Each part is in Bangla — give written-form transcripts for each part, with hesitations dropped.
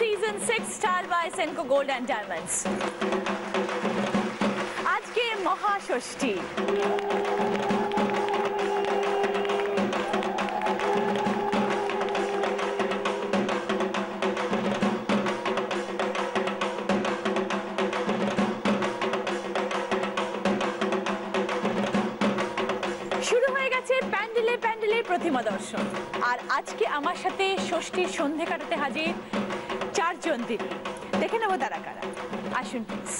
Season 6 Style by Senco Gold and Diamonds. আজকে মহাষষ্ঠী। শুরু হয়ে গেছে প্যান্ডেলে প্যান্ডেলে প্রতিমা দর্শন। আর আজকে আমার সাথে ষষ্ঠীর সন্ধে কাটাতে হাজির চারজন দিদি। দেখে নেবো তারা কারা। আসুন প্লিজ।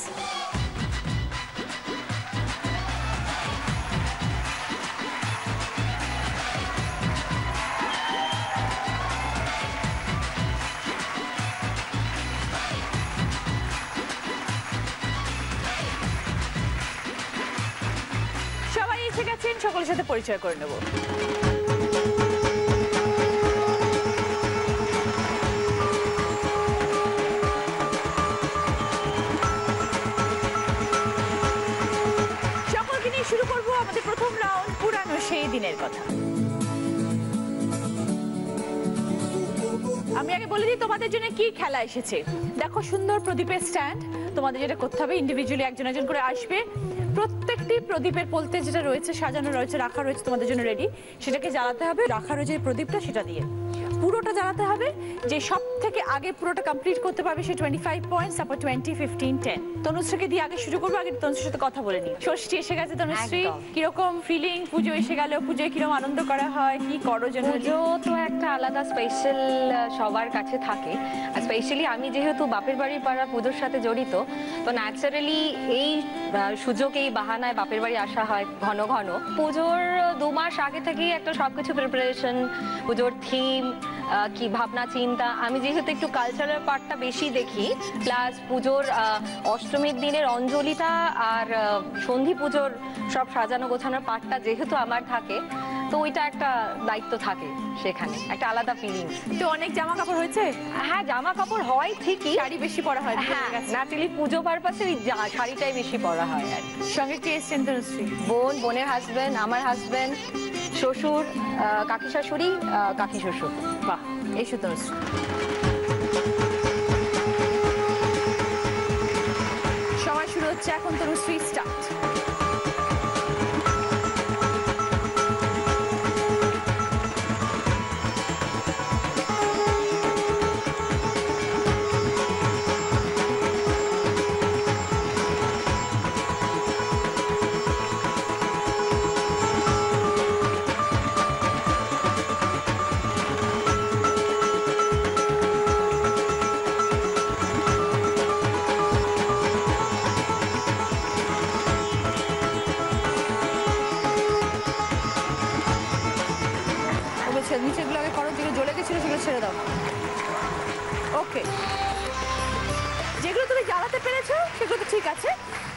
সবাই এসে গেছেন, সকলের সাথে পরিচয় করে নেব। শুরু করব আমাদের প্রথম রাউন্ড, পুরানো সেই দিনের কথা। আমি আগে বলে দিই তোমাদের জন্য কি খেলা এসেছে। দেখো সুন্দর প্রদীপের স্ট্যান্ড। তোমাদের যেটা করতে হবে, ইন্ডিভিজুয়ালি একজন একজন করে আসবে। প্রত্যেকটি প্রদীপের পোলতে যেটা রয়েছে, সাজানো রয়েছে, রাখা রয়েছে তোমাদের জন্য রেডি, সেটাকে জ্বালাতে হবে। রাখা রয়েছে প্রদীপটা, সেটা দিয়ে পুরোটা জ্বালাতে হবে। যে সব থেকে আগে পুরোটা কমপ্লিট করতে পারবে সে 25 পয়েন্টস, তারপর 20, 15, 10। তনুশ্রীকে দিয়ে আগে শুরু করবো। আগে তনুশ্রীর সাথে কথা বলে নিই। ষষ্ঠী এসে গেছে তনুশ্রী, কিরকম ফিলিং? পুজো এসে গেল, পুজোয় কিরকম আনন্দ করা হয়, কি করো? পুজো তো একটা আলাদা স্পেশাল সবার কাছে থাকে। আর স্পেশালি আমি যেহেতু বাপের বাড়ির পাড়া পুজোর সাথে জড়িত, তো ন্যাচারালি এই সুযোগ, এই বাহানায় বাপের বাড়ি আসা হয় ঘন ঘন। পুজোর 2 মাস আগে থেকেই একটা সবকিছু প্রিপারেশন, পুজোর থিম কি ভাবনা চিন্তা। আমি যেহেতু একটু কালচারাল পার্টটা বেশি দেখি, প্লাস পুজোর অষ্টমীর দিনের অঞ্জলিটা আর সন্ধি পুজোর সব সাজানো গোছানোর পার্টটা যেহেতু আমার থাকে, তো ওইটা একটা দায়িত্ব থাকে, সেখানে একটা আলাদা ফিলিংস। তো অনেক জামা কাপড় হয়েছে? হ্যাঁ, জামা কাপড় হয় ঠিকই, শাড়ি বেশি পরা হয়। হ্যাঁ, ন্যাচারালি পুজো পারপাসে ওই শাড়িটাই বেশি পরা হয়। আর সঙ্গে কে এসছেন তনুশ্রী? বোন, বোনের হাজবেন্ড, আমার হাজবেন্ড, শ্বশুর, কাকি শাশুড়ি, কাকি শ্বশুর। বাহ, এসো তনুশ্রী। সময় শুরু হচ্ছে এখন। তনুশ্রী স্টার্ট। নিচেগুলো আগে করো, যেগুলো জ্বলে গেছিল সেগুলো ছেড়ে দাও। ওকে, যেগুলো তুমি জ্বালাতে পেরেছো সেগুলো তো ঠিক আছে,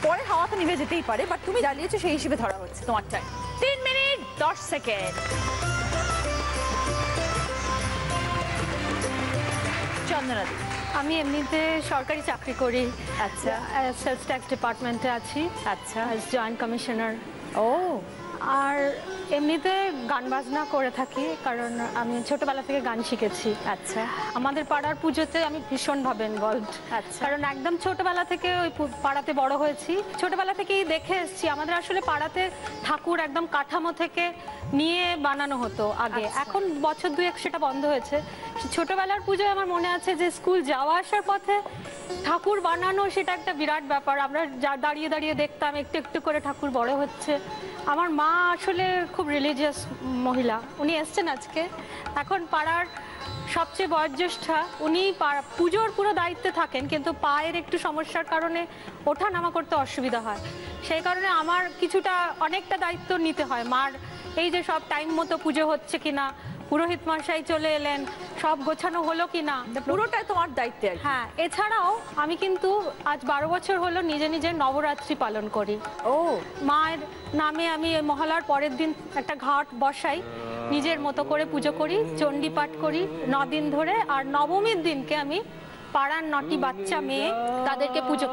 পরে হাওয়াতে নিভে যেতেই পারে, বাট তুমি জ্বালিয়েছো সেই হিসেবে ধরা হচ্ছে তোমার টাইম। 3 minute 10 second. চন্দনা দি, আমি এমনিতে সরকারি চাকরি করি। আচ্ছা, সেলস ট্যাক্স ডিপার্টমেন্টে আছি। আচ্ছা, জয়েন্ট কমিশনার। ও, আর এমনিতে গান বাজনা করে থাকি, কারণ আমি ছোটবেলা থেকে গান শিখেছি। আচ্ছা, আমাদের পাড়ার পুজোতে আমি ভীষণভাবে ইনভলভড। আচ্ছা, কারণ একদম ছোটবেলা থেকে ওই পাড়াতে বড় হয়েছি, ছোটবেলা থেকেই দেখে এসেছি। আমাদের আসলে পাড়াতে ঠাকুর একদম কাঠামো থেকে নিয়ে বানানো হতো আগে, এখন বছর 2-1 সেটা বন্ধ হয়েছে। ছোটবেলার পুজোয় আমার মনে আছে যে স্কুল যাওয়া আসার পথে ঠাকুর বানানো, সেটা একটা বিরাট ব্যাপার। আমরা দাঁড়িয়ে দাঁড়িয়ে দেখতাম একটু একটু করে ঠাকুর বড় হচ্ছে। আমার মা আসলে খুব রিলিজিয়াস মহিলা, উনি এসছেন আজকে। এখন পাড়ার সবচেয়ে বয়োজ্যেষ্ঠা, উনি পুজোর পুরো দায়িত্বে থাকেন, কিন্তু পায়ের একটু সমস্যার কারণে ওঠা নামা করতে অসুবিধা হয়। সেই কারণে আমার কিছুটা অনেকটা দায়িত্ব নিতে হয় মার, এই যে সব টাইম মতো পুজো হচ্ছে কিনা, পুরোহিত মশাই চলে এলেন, সব গোছানো হলো কিনা। পুরোটাই তোমার দায়িত্বে আর কি। হ্যাঁ, এছাড়াও আমি কিন্তু আজ 12 বছর হলো নিজে নিজের নবরাত্রি পালন করি। ও মায়ের নামে আমি ওই মহালয়ার পরের দিন একটা ঘাট বসাই, নিজের মতো করে পুজো করি, চণ্ডী পাঠ করি 9 দিন ধরে। আর নবমীর দিনকে আমি পাড়ার 9টি বাচ্চা মেয়ে তাদেরকে পুজো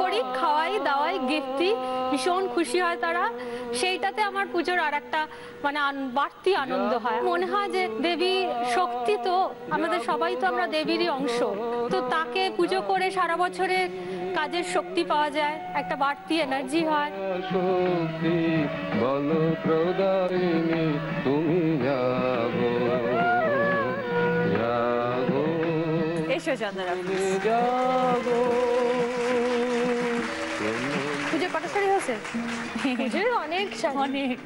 করি, খাওয়াই দাওয়াই, গিফট দিই, ভীষণ খুশি হয় তারা। সেইটাতে আমার পুজোর আর একটা মানে বাড়তি আনন্দ হয়। মনে হয় যে দেবী শক্তি, তো আমাদের সবাই তো আমরা দেবীরই অংশ, তো তাকে পুজো করে সারা বছরের কাজের শক্তি পাওয়া যায়, একটা বাড়তি এনার্জি হয়। শক্তি বল প্রদায়িনী তুমি জাগো জাগো এসো চন্দনা, জাগো। পুজোর কটা শাড়ি হয়েছে? অনেক অনেক,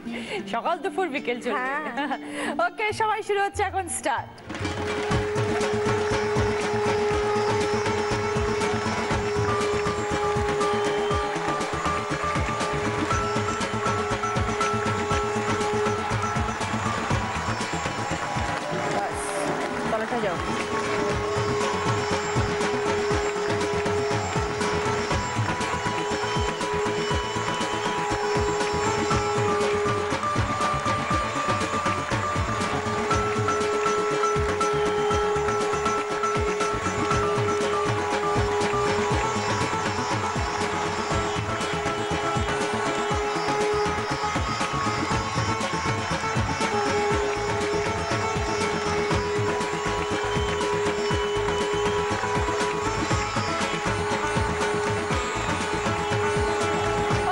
সকাল দুপুর বিকেল চলবে। ওকে, সবাই শুরু হচ্ছে এখন, স্টার্ট। তলাটা যাও।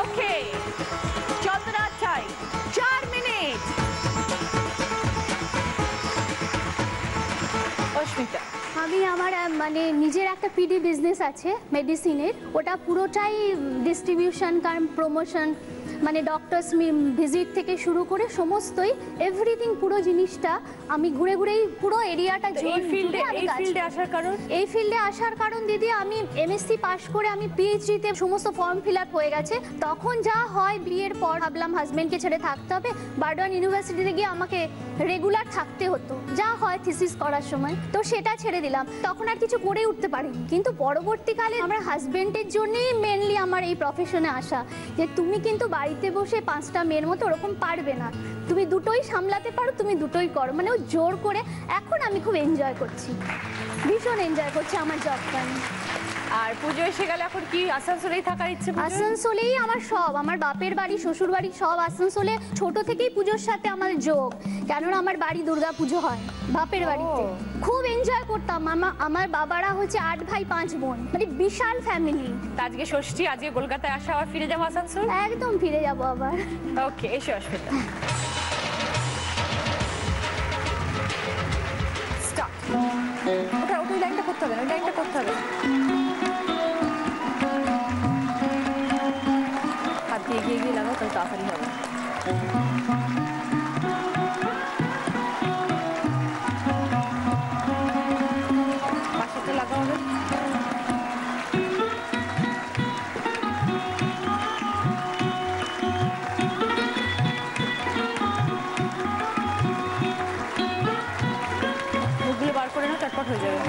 ওকে, চন্দনা চাই 4 মিনিট। অস্মিতা, আমি আমার মানে নিজের একটা পিডি বিজনেস আছে মেডিসিনের, ওটা পুরোটাই ডিস্ট্রিবিউশন কাম প্রমোশন, মানে ডক্টরস ভিজিট থেকে শুরু করে সমস্তই এভরিথিং, পুরো জিনিসটা আমি ঘুরে ঘুরেই পুরো এরিয়াটা এই ফিল্ডে আসার কারণ? এই ফিল্ডে আসার কারণ দিদি, আমি এমএসসি পাশ করে আমি পিএইচডিতে সমস্ত ফর্ম ফিল আপ হয়ে গেছে। তখন যা হয়, বিয়ের পর ভাবলাম হাজবেন্ডকে ছেড়ে থাকতে হবে, বারডওয়ান ইউনিভার্সিটিতে গিয়ে আমাকে রেগুলার থাকতে হতো, যা হয় থিসিস করার সময়, তো সেটা ছেড়ে দিলাম। তখন আর কিছু করে উঠতে পারিনি, কিন্তু পরবর্তীকালে আমার হাজবেন্ডের জন্যই মেনলি আমার এই প্রফেশনে আসা, যে তুমি কিন্তু বাড়িতে বসে 5টা মেয়ের মতো ওরকম পারবে না, তুমি দুটোই সামলাতে পারো, তুমি দুটোই করো, মানে ও জোর করে। এখন আমি খুব এনজয় করছি, ভীষণ এনজয় করছি আমার জবটা। আর পুজো এসে গেলে এখন কি আসানসোলেই থাকার ইচ্ছে? আসানসোলেই আমার সব, আমার বাপের বাড়ি, শ্বশুর বাড়ি সব আসানসোলে। ছোট থেকেই পুজোর সাথে আমার যোগ, কেননা আমার বাড়ি দুর্গা পুজো হয় বাপের বাড়িতে। খুব এনজয় করতাম। আমার বাবারা হচ্ছে 8 ভাই 5 বোন, মানে বিশাল ফ্যামিলি। আজকে ষষ্ঠী, আজকে কলকাতায় আসা, আবার ফিরে যাবো আসানসোল? একদম ফিরে যাবো আবার। ওকে, এসো অস্মিতা। স্টার্ট। ওই লাইনটা করতে হবে না, ওই লাইনটা করতে হবে। হাত দিয়ে এগিয়ে লাগাও, তাহলে তাড়াতাড়ি হবে। পাশেটা লাগাও হবে। মুখগুলো বার করে না, চটপট হয়ে যাবে।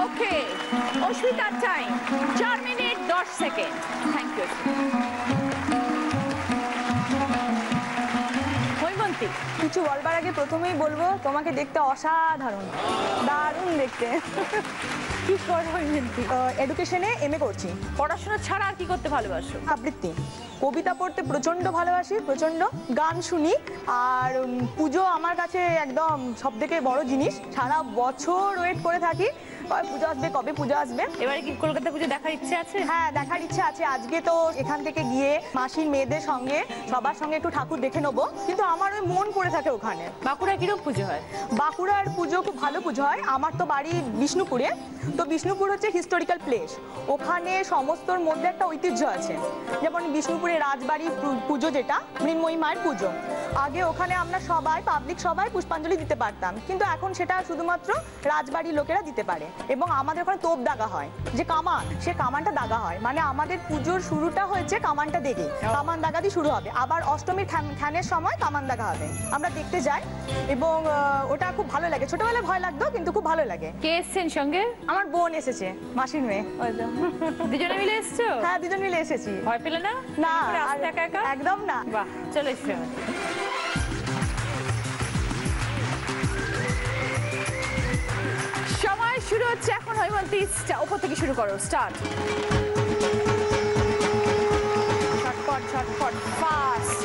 ওকে, অস্মিতার time 4 minute 10 second. Thank you. Haimanti, কিছু বলবার আগে প্রথমেই বলবো, তোমাকে দেখতে অসাধারণ, দারুণ দেখতে। কি করো হৈমন্তী? এডুকেশনে এমএ করছি। পড়াশোনা ছাড়া আর কি করতে ভালোবাসো? আবৃত্তি, কবিতা পড়তে প্রচন্ড ভালোবাসি, প্রচন্ড গান শুনি। আর পুজো আমার কাছে একদম সবথেকে বড় জিনিস, সারা বছর ওয়েট করে থাকি কবে পুজো আসবে, কবে পুজো আসবে। এবারে কি কলকাতা পুজো দেখার ইচ্ছে আছে? হ্যাঁ, দেখার ইচ্ছা আছে। আজকে তো এখান থেকে গিয়ে মাসির মেয়েদের সঙ্গে সবার সঙ্গে একটু ঠাকুর দেখে নেবো, কিন্তু আমার ওই মন পড়ে থাকে ওখানে। বাঁকুড়া কিরকম পুজো হয়? বাঁকুড়ার পুজো খুব ভালো পুজো হয়। আমার তো বাড়ি বিষ্ণুপুরে, তো বিষ্ণুপুর হচ্ছে হিস্টোরিক্যাল প্লেস। ওখানে সমস্তর মধ্যে একটা ঐতিহ্য আছে। যেমন বিষ্ণুপুরে রাজবাড়ি পুজো, যেটা মৃন্ময়ী মায়ের পুজো, আগে ওখানে আমরা সবাই পাবলিক সবাই পুষ্পাঞ্জলি দিতে পারতাম, কিন্তু এখন সেটা শুধুমাত্র রাজবাড়ির লোকেরা দিতে পারে। এবং আমাদের ওখানে তোপ দাগা হয়, যে কামান, সে কামানটা দাগা হয়, মানে আমাদের পুজোর শুরুটা হয়েছে কামানটা দেখে, কামান দাগা দিয়ে শুরু হবে। আবার অষ্টমীর খ্যানের সময় কামান দাগা হবে, আমরা দেখতে যাই এবং ওটা খুব ভালো লাগে। ছোটবেলায় ভয় লাগতো, কিন্তু খুব ভালো লাগে। কে এসছেন সঙ্গে? আমার বোন এসেছে, মাসির মেয়ে। দুজনে মিলে এসছো? হ্যাঁ, দুজন মিলে এসেছি। ভয় পেলে না? না, রাস্তা একা একা? একদম না। বাহ, চলে এসছো। সময় শুরু হচ্ছে এখন। হৈমন্তী, ওপর থেকে শুরু করো, স্টার্ট। ঝটপট ঝটপট, ফাস্ট।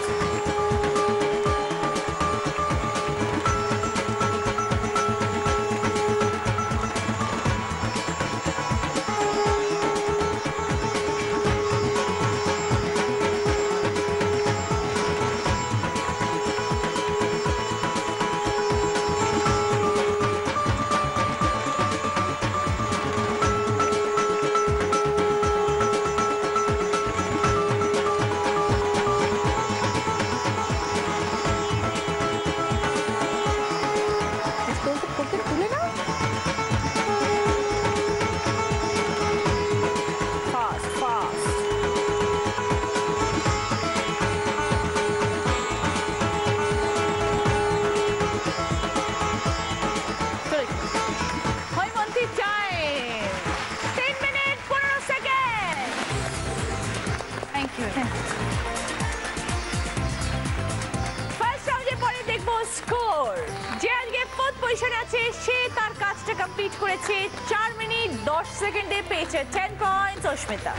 সে তার কাজটা কমপ্লিট করেছে 4 মিনিট 10 সেকেন্ডে, পেয়েছে 10 পয়েন্টস অস্মিতা।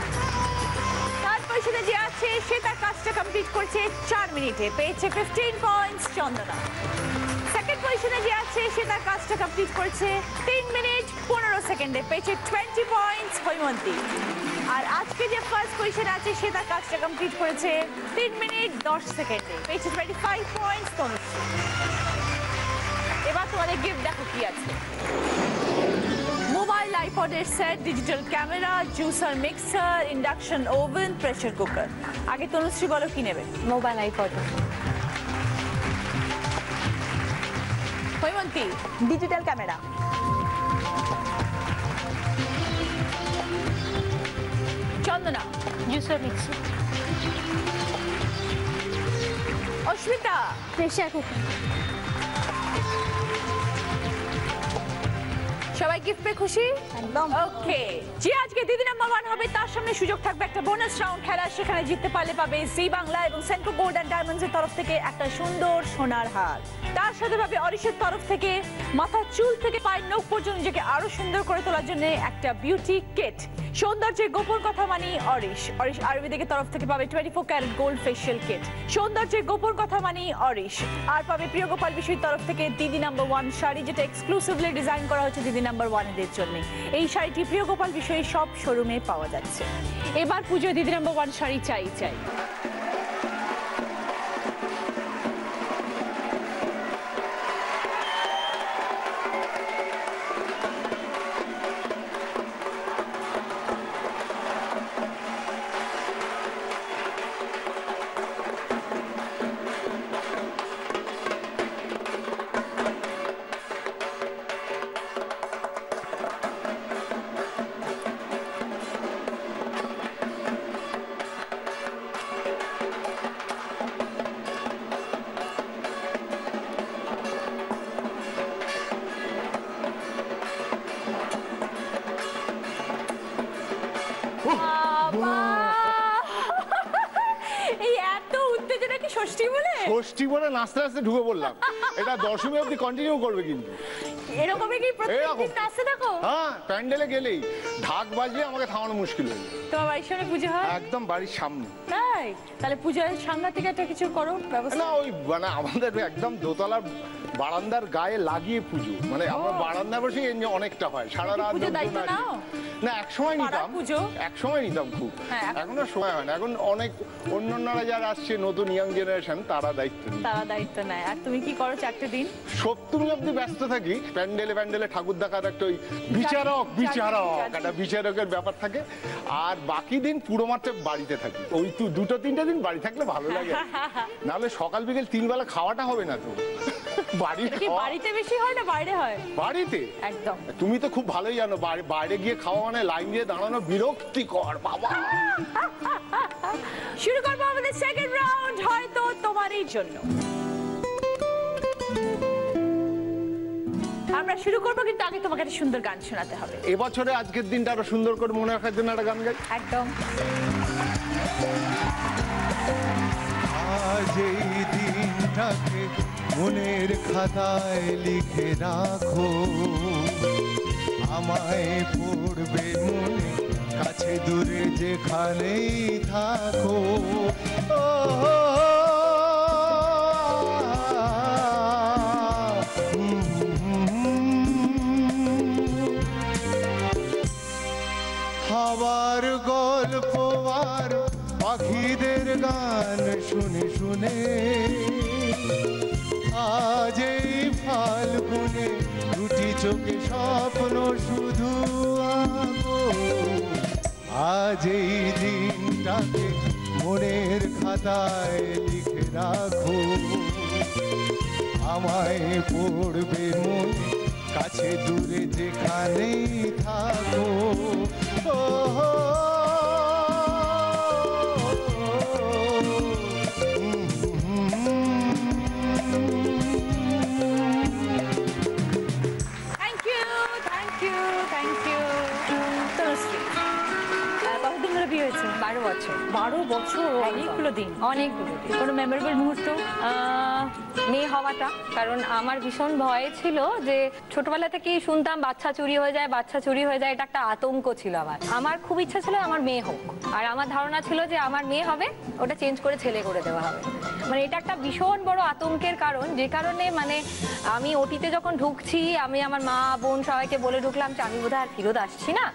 তার পজিশনে যে আছে সে তার কাজটা কমপ্লিট করেছে 4 মিনিটে, পেয়েছে 15 পয়েন্টস চন্দনা। সেকেন্ড পজিশনে যে আছে সে তার কাজটা কমপ্লিট করেছে 3 মিনিট 15 সেকেন্ডে, পেয়েছে 20 পয়েন্টস হৈমন্তী। আর আজকে যে ফার্স্ট পজিশনে আছে সে তার কাজটা কমপ্লিট করেছে 3 মিনিট 10 সেকেন্ডে, পেয়েছে 25 পয়েন্টস তনুশ্রী। এবার তোমাদের গিফট দেখো কি আছে। মোবাইল আইপডের set, digital camera, juicer, mixer, induction oven, pressure cooker. আগে তনুশ্রী বলো কি নেবে? Mobile iPod. Haimanti? Digital camera. Chandana? Juicer, mixer. Asmita? Pressure cooker. সবাই গিফট পেয়ে খুশি? একদম। ওকে, যে আজকে দিদি নাম্বার 1 হবে তার সামনে সুযোগ থাকবে একটা বোনাস রাউন্ড খেলা। সেখানে জিততে পারলে পাবে জি বাংলা এবং সেন্ট্রো গোল্ড অ্যান্ড ডায়মন্ডস এর তরফ থেকে একটা সুন্দর সোনার হার। তার সাথে পাবে অরিশের তরফ থেকে মাথার চুল থেকে পায়ের নখ পর্যন্ত নিজেকে আরো সুন্দর করে তোলার জন্য একটা বিউটি কিট। সৌন্দর্যের গোপন কথা মানি অরিশ। অরিশ আয়ুর্বেদিকের তরফ থেকে পাবে 24 ক্যারেট গোল্ড ফেশিয়াল কিট। সৌন্দর্যের গোপন কথা মানি অরিশ। আর পাবে প্রিয় গোপাল বিষয়ের তরফ থেকে দিদি নাম্বার 1 শাড়ি, যেটা এক্সক্লুসিভলি ডিজাইন করা হয়েছে দিদি নাম্বার 1 এদের জন্য। এই শাড়িটি প্রিয় গোপাল বিষয়ে সব শোরুমে পাওয়া যাচ্ছে। এবার পুজোয় দিদি নাম্বার 1 শাড়ি চাই চাই। এই এত উত্তেজনা কি ষষ্ঠী বলে? ষষ্ঠী বলে নাচতে নাচতে ঢুকে পড়লাম। এটা দশমী অবধি কন্টিনিউ করবে কিন্তু। এরকমই কি প্রত্যেকদিন এরকম। নাচতে থাকো? হ্যাঁ, প্যান্ডেলে গেলেই ঢাক বাজলে আমাকে থামানো মুশকিল হয়ে যায়। তোমার বাড়ির সামনে পুজো হয়? একদম বাড়ির সামনে। তাই? তাহলে পুজোয় সাংঘাতিক একটা কিছু করো ব্যবস্থা। না, ওই মানে আমাদের একদম দোতলার বারান্দার গায়ে লাগিয়ে পুজো, মানে আমরা বারান্দা বসে অনেকটা হয় সারা রাত। পুজোর দায়িত্ব লোকজন নাও? আসে। না, একসময় পাড়ার নিতাম, পুজো? একসময় নিতাম খুব। হ্যাঁ, এখন আর সময় হয় না, এখন অনেক অন্যান্যরা যারা আসছে নতুন ইয়াং জেনারেশন তারা দায়িত্ব নিচ্ছে। তারা দায়িত্ব নেয়। আর তুমি কি করো 4টে দিন? সপ্তমী অব্দি ব্যস্ত থাকি, প্যান্ডেলে ঠাকুর দেখার একটা ওই বিচারক একটা বিচারকের ব্যাপার থাকে। আর বাকি দিন পুরো মাঠে বাড়িতে থাকি। ওই তো 2-3টে দিন বাড়ি থাকলে ভালো লাগে, নাহলে সকাল বিকেল 3 বেলা খাওয়াটা হবে না তো। বাড়ির কি খাওয়া বাড়িতে বেশি হয় না বাইরে হয়? বাড়িতে। একদম। তুমি তো খুব ভালোই জানো, বাইরে গিয়ে খাওয়া মানে লাইন দিয়ে দাঁড়ানো বিরক্তিকর বাবা। শুরু করবো আমাদের সেকেন্ড রাউন্ড, হয়তো তোমারই জন্য। আমরা শুরু করবো, কিন্তু আগে তোমাকে একটা সুন্দর গান শোনাতে হবে। এবছরে আজকের দিনটা আরো সুন্দর করে মনে রাখার জন্য একটা গান গাই। একদম। আজ এই দিনটাকে মনের খাতায় লিখে রাখো, আমায় পড়বে মনে, কাছে দূরে যেখানেই থাকো। ও হাওয়ার গল্প আর পাখিদের গান শুনে শুনে আজ এই ফাল্গুনে দুটি চোখে স্বপ্ন শুধু আঁকো। আজ এই দিনটাকে মনের খাতায় লিখে রাখো, আমায় পড়বে মনে, কাছে দূরে যেখানেই থাকো। ও thank you, thank you, thank you. Tanushree, কতদিন ধরে বিয়ে হয়েছে? 12 বছর। 12 বছর, অনেকগুলো দিন। অনেকগুলো দিন। কোনো মেমোরেবল মুহূর্ত? মেয়ে হওয়াটা, কারণ আমার ভীষণ ভয় ছিল যে ছোটবেলা থেকেই শুনতাম বাচ্চা চুরি হয়ে যায়, বাচ্চা চুরি হয়ে যায়, এটা একটা আতঙ্ক ছিল আমার খুব ইচ্ছা ছিল আমার মেয়ে হোক। আর আমার ধারণা ছিল যে আমার মেয়ে হবে, ওটা চেঞ্জ করে ছেলে করে দেওয়া হবে। মানে এটা একটা ভীষণ বড় আতঙ্কের কারণ, যে কারণে মানে আমি ওটিতে যখন ঢুকছি, আমি আমার মা বোন সবাইকে বলে ঢুকলাম যে আমি বোধহয় আর ফিরত আসছি না,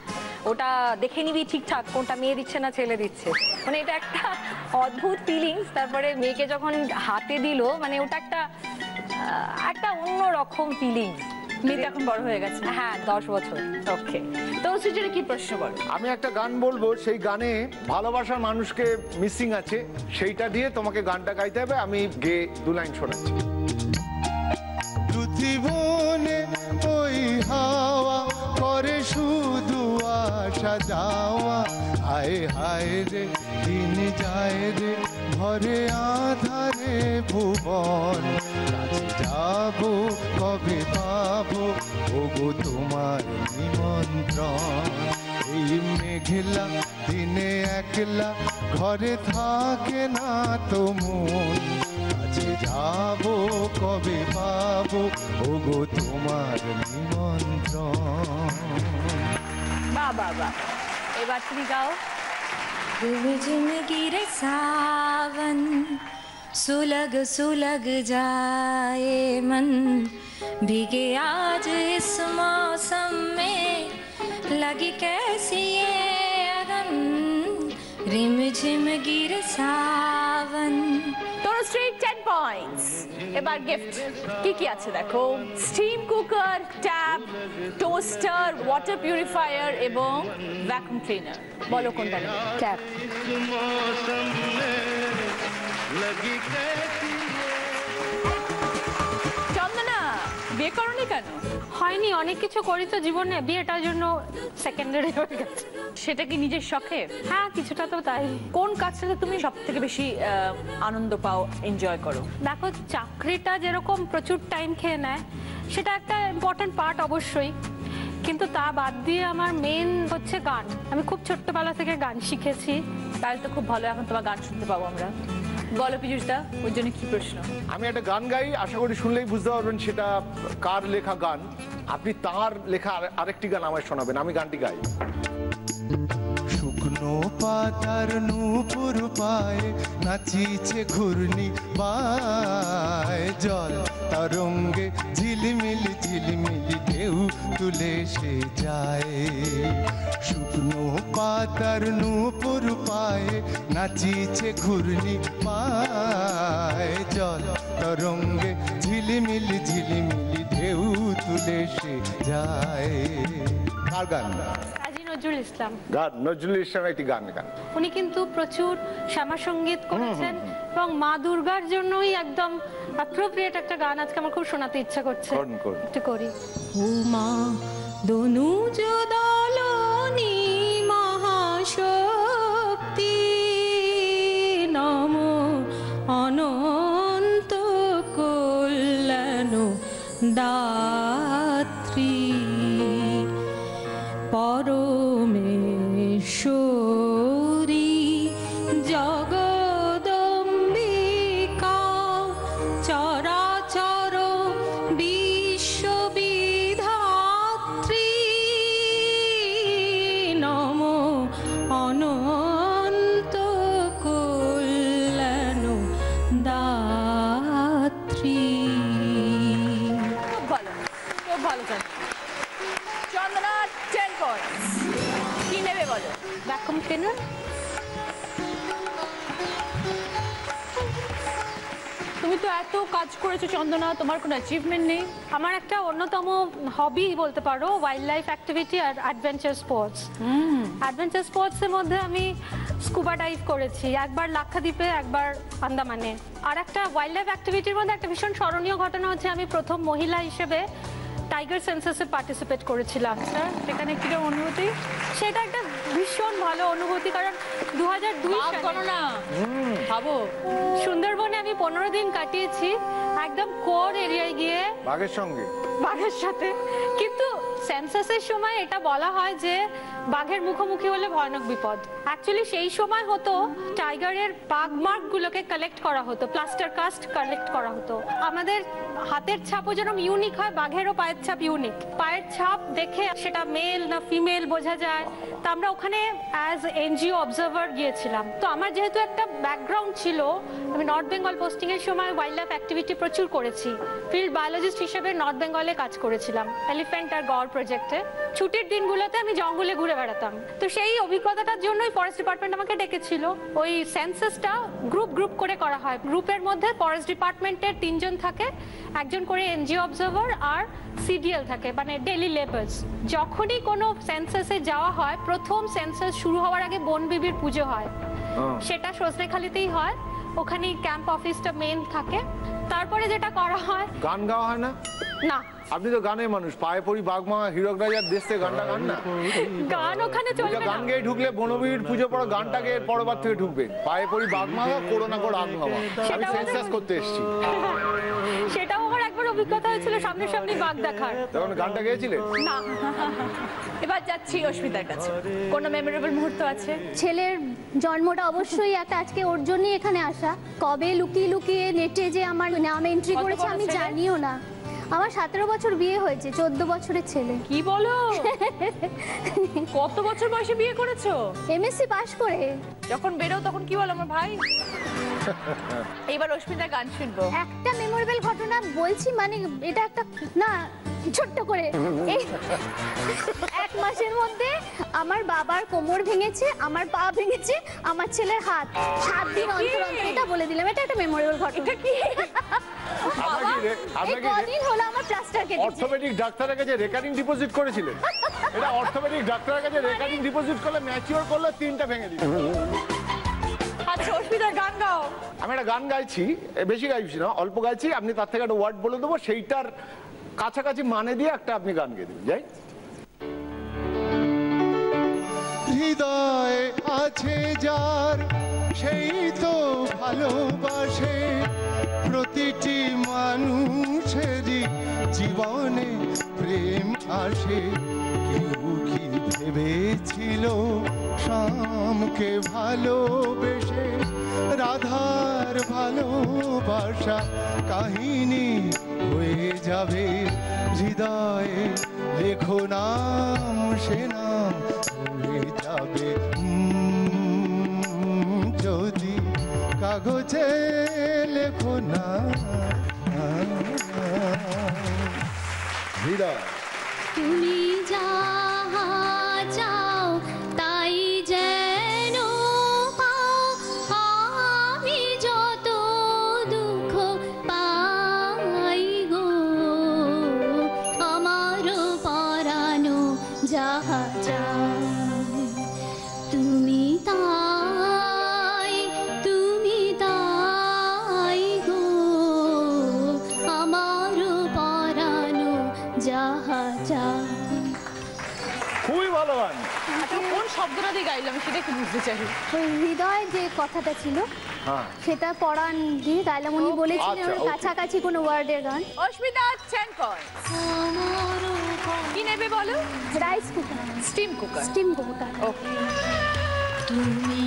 ওটা দেখে নিবি ঠিকঠাক কোনটা মেয়ে দিচ্ছে না ছেলে দিচ্ছে। মানে এটা একটা অদ্ভুত ফিলিংস। তারপরে মেয়েকে যখন হাতে দিল, মানে ওটা একটা অন্যরকম ফিলিংস। মেয়ে তো এখন বড় হয়ে গেছে। হ্যাঁ, 10 বছর। ওকে, তনুশ্রীর জন্য কি প্রশ্ন বলো? আমি একটা গান বলবো, সেই গানে ভালোবাসার মানুষকে মিসিং আছে, সেইটা দিয়ে তোমাকে গানটা গাইতে হবে। আমি গেয়ে 2 লাইন শোনাচ্ছি। পৃথিবনে ওই হাওয়া করে শুধু আসা যাওয়া, হায় হায় রে দিন যায় রে ভরে আধারে ভুবন, কাছে যাবো কবে পাবো ওগো তোমার নিমন্ত্রণ। এই মেঘলা দিনে একলা ঘরে থাকে না তো মন, কাছে যাবো কবে পাবো ওগো তোমার নিমন্ত্রণ। বাহ বাহ বাহ, এবার তুমি গাও। रिमझिम गिरे सावन, सुलग सुलग जाए मन, भीगे आज इस मौसम में लगी कैसी ये अगन, रिमझिम गिरे सावन। তনুশ্রী 10 পয়েন্টস। এবার গিফট কি কি আছে দেখো। Steam cooker, tap, toaster, water purifier এবং ভ্যাকুয়াম ক্লিনার। বলো কোনটা নেবে? ট্যাপ। চন্দনা, বিয়ে করনি কেন? হয়নি, অনেক কিছু করি তো জীবনে, বিয়েটার জন্য সেকেন্ডারি হয়ে গেছে। সেটা কি নিজের শখে? হ্যাঁ, কিছুটা তো তাই। কোন কাজটাতে তুমি সব থেকে বেশি আনন্দ পাও, এনজয় করো? দেখো, চাকরিটা যেরকম প্রচুর টাইম খেয়ে নেয়, সেটা একটা ইম্পর্টেন্ট পার্ট অবশ্যই, কিন্তু তা বাদ দিয়ে আমার মেন হচ্ছে গান। আমি খুব ছোট্টবেলা থেকে গান শিখেছি। তাহলে তো খুব ভালো, এখন তোমার গান শুনতে পাবো আমরা। বলো পীযুষদা, ওর জন্য কি প্রশ্ন? আমি একটা গান গাই, আশা করি শুনলেই বুঝতে পারবেন সেটা কার লেখা গান। আপনি তার লেখা আরেকটি গান আমায় শোনাবেন, আমি গানটি গাই। শুকনো পাতার নূপুর পায়ে নাচিছে ঘূর্ণি বায়, জল তরঙ্গে ঝিলমিলি ঝিলমিলি ঢেউ তুলে সে যায়। শুকনো পাতার নূপুর পায়ে নাচিছে ঘূর্ণি বায়, জল তরঙ্গে ঝিলমিলি ঝিলমিলি ঢেউ তুলে সে যায়। কার গান? কাজী নজরুল ইসলাম। গান নজরুল ইসলামের একটি গান গান। উনি কিন্তু প্রচুর শ্যামা সঙ্গীত করেছেন এবং মা দুর্গার জন্যই একদম অ্যাপ্রোপ্রিয়েট একটা গান আজকে আমার খুব শোনাতে ইচ্ছা করছে। একটু করি। উমা দনুজ দলনি মহাশক্তি নম অনন্ত কল্যাণ দাত্রী পরমেশ্বরী জগদম্বিকা চরাচর বিশ্ববিধাত্রী নম অনন্ত কল্যাণ দাত্রী। খুব ভালো, খুব ভালো গান। চন্দনা 10 points। কি নেবে বলো? Vacuum cleaner. তুমি তো এত কাজ করেছো চন্দনা, তোমার কোনো অ্যাচিভমেন্ট নেই? আমার একটা অন্যতম হবি বলতে পারো ওয়াইল্ড লাইফ অ্যাক্টিভিটি আর অ্যাডভেঞ্চার স্পোর্টস। অ্যাডভেঞ্চার স্পোর্টসের মধ্যে আমি স্কুবা ডাইভ করেছি, একবার লাক্ষাদ্বীপে, একবার আন্দামানে। আর একটা ওয়াইল্ড লাইফ অ্যাক্টিভিটির মধ্যে একটা ভীষণ স্মরণীয় ঘটনা হচ্ছে আমি প্রথম মহিলা হিসেবে টাইগার সেন্সাসে পার্টিসিপেট করেছিলাম। স্যার সেখানে কিরকম অনুভূতি? সেটা একটা ভীষণ ভালো অনুভূতি, কারণ 2002 সালে না ভাবো সুন্দরবনে আমি 15 দিন কাটিয়েছি একদম কোর এরিয়ায় গিয়ে বাঘের সঙ্গে, বাঘের সাথে। কিন্তু সেন্সাসের সময় এটা বলা হয় যে বাঘের মুখোমুখি হলে ভয়ানক বিপদ। অ্যাকচুয়ালি সেই সময় হতো টাইগারের বাঘ মার্ক গুলোকে কালেক্ট করা হতো, প্লাস্টার কাস্ট কালেক্ট করা হতো। আমাদের হাতের ছাপও যেরকম ইউনিক হয়, বাঘেরও পায়ের ছাপ ইউনিক। পায়ের ছাপ দেখে সেটা মেল না ফিমেল বোঝা যায়। তো আমরা ওখানে অ্যাজ এনজিও অবজার্ভার গিয়েছিলাম। তো আমার যেহেতু একটা ব্যাকগ্রাউন্ড ছিল, আমি নর্থ বেঙ্গল পোস্টিং এর সময় ওয়াইল্ড লাইফ অ্যাক্টিভিটি প্রচুর করেছি। ফিল্ড বায়োলজিস্ট হিসেবে নর্থ বেঙ্গলে কাজ করেছিলাম এলিফ্যান্ট আর গড় প্রজেক্টে। ছুটির দিনগুলোতে আমি জঙ্গলে ঘুরে বেড়াতাম। তো সেই অভিজ্ঞতাটার জন্যই ফরেস্ট ডিপার্টমেন্ট আমাকে ডেকেছিল। ওই সেন্সাসটা গ্রুপ গ্রুপ করে করা হয়। গ্রুপের মধ্যে ফরেস্ট ডিপার্টমেন্টের 3 জন থাকে, একজন করে এনজিও অবজার্ভার আর সিডিএল থাকে, মানে ডেইলি লেবার্স। যখনই কোনো সেন্সাসে যাওয়া হয়, প্রথম সেন্সাস শুরু হওয়ার আগে বন বিবির পুজো হয়। সেটা সজনেখালিতেই হয়, ওখানেই ক্যাম্প অফিসটা মেন থাকে। তারপরে যেটা করা হয়, গান গাওয়া হয় না? না, আপনি তো গানের মানুষ, পায়ে পড়ি বাঘমা হীরক রাজার দেশ থেকে গানটা গান না? গান ওখানে চলবে না। গান গেয়ে ঢুকলে বনবীর পুজো পড়া গানটাকে পরবার থেকে ঢুকবে। পায়ে পড়ি বাঘমা করো না করো আগ মামা, আমি সেন্সাস করতে এসেছি। সেটাও আমার একবার অভিজ্ঞতা হয়েছিল সামনাসামনি বাঘ দেখার। তখন গানটা গেয়েছিলে? না। এবার যাচ্ছি অস্মিতার কাছে, কোনো মেমোরেবল মুহূর্ত আছে? ছেলের জন্মটা অবশ্যই একটা, আজকে ওর জন্যই এখানে আসা। কবে লুকিয়ে লুকিয়ে নেটে যে আমার নাম এন্ট্রি করেছে আমি জানিও না। আমার 17 বছর বিয়ে হয়েছে, 14 বছরের ছেলে। কি বলো? কত বছর বয়সে বিয়ে করেছো? এমএসসি পাশ করে। যখন বেরো তখন কি বলো আমার ভাই? এইবার অস্মিতার গান শুনবো। একটা মেমোরেবল ঘটনা বলছি, মানে এটা একটা না, ছোট্ট করে। এই 1 মাসের মধ্যে আমার বাবার কোমর ভেঙেছে, আমার পা ভেঙেছে, আমার ছেলের হাত। 7 দিন অন্তর অন্তর, এটা বলে দিলাম, এটা একটা মেমোরেবল ঘটনা। এটা কি? এই কদিন হলো আমার প্লাস্টার কেটেছে। অর্থোপেডিক ডাক্তারের কাছে রেকারিং ডিপোজিট করেছিলেন? এটা অর্থোপেডিক ডাক্তারের কাছে রেকারিং ডিপোজিট করলে ম্যাচিওর করলে 3টা ভেঙে দিত। আচ্ছা অস্মিতার গান গাও। আমি একটা গান গাইছি, বেশি গাইছি না, অল্প গাইছি। আপনি তার থেকে একটা ওয়ার্ড বলে দেবো, সেইটার কাছাকাছি মানে দিয়ে একটা আপনি গান গেয়ে দেবেন। যাই। হৃদয় আছে যার, সেই তো ভালোবাসে। প্রতিটি মানুষেরই জীবনে প্রেম আসে। কেউ কি ভেবেছিল শ্যামকে ভালোবেসে রাধার ভালোবাসা কাহিনী হয়ে যাবে হৃদয়ে লেখো নাম, সে নাম হয়ে যাবে যদি কাগজে লেখো না হৃদয়। তুমি যাহা চাও তাই যেন পাও, আমি যত দুঃখ পাই গো, আমার পরানো যাহা চাও তুমি তাই, তুমি তাই গো, আমার পরানো যাহা চাও। খুবই ভালো গান। আচ্ছা কোন শব্দটা দিয়ে গাইলাম সেটা একটু বুঝতে চাই। ওই হৃদয় যে কথাটা ছিল হ্যাঁ সেটা পড়ান দিয়ে গাইলাম, উনি বলেছিলেন আচ্ছা, ওর okay. কাছাকাছি কোনো ওয়ার্ডের গান। অস্মিতা 10 পয়েন্ট। কি নেবে বলো? Rice cooker, steam cooker. Steam cooker. Okay. তুমি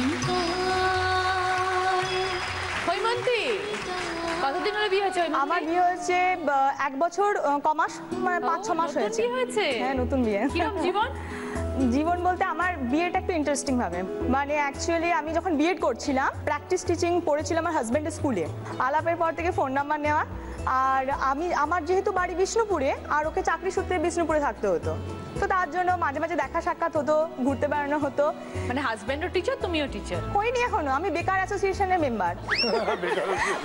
হৈমন্তী কতদিন হলো বিয়ে হয়েছে? হৈমন্তী? আমার বিয়ে হয়েছে 1 বছর কমাস, মানে 5-6 মাস নতুন হয়েছে। বিয়ে হয়েছে? হ্যাঁ নতুন বিয়ে। কিরকম জীবন? জীবন বলতে আমার বিয়েটা একটু ইন্টারেস্টিং ভাবে, মানে অ্যাকচুয়ালি আমি যখন বিএড করছিলাম প্র্যাকটিস টিচিং পড়েছিলাম আমার হাজব্যান্ডের স্কুলে। আলাপের পর থেকে ফোন নাম্বার নেওয়া, আর আমার যেহেতু বাড়ি বিষ্ণুপুরে আর ওকে চাকরি সূত্রে বিষ্ণুপুরে থাকতে হতো, তো তার জন্য মাঝে মাঝে দেখা সাক্ষাৎ হতো, ঘুরতে বেড়ানো হতো। মানে হাজবেন্ডও টিচার, তুমিও টিচার? হয়নি এখনো, আমি বেকার অ্যাসোসিয়েশনের মেম্বার।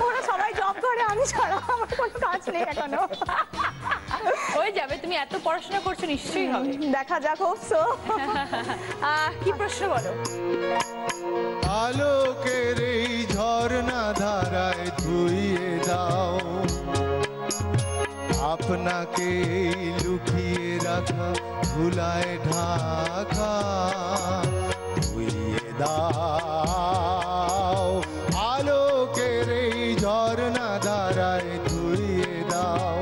ওরা সবাই জব করে, আমি ছাড়া আমার কোনো কাজ নেই এখনো। হয়ে যাবে, তুমি এত পড়াশোনা করছো নিশ্চয়ই হবে। দেখা যাক, হোপসো। কি প্রশ্ন বলো? আলোকের এই ঝর্ণা ধারায় ধুইয়ে দাও আপনাকে লুকিয়ে রাখা ধুলায় ঢাকা, ধুইয়ে দাও আলোকের এই ঝর্ণা ধারায় ধুইয়ে দাও।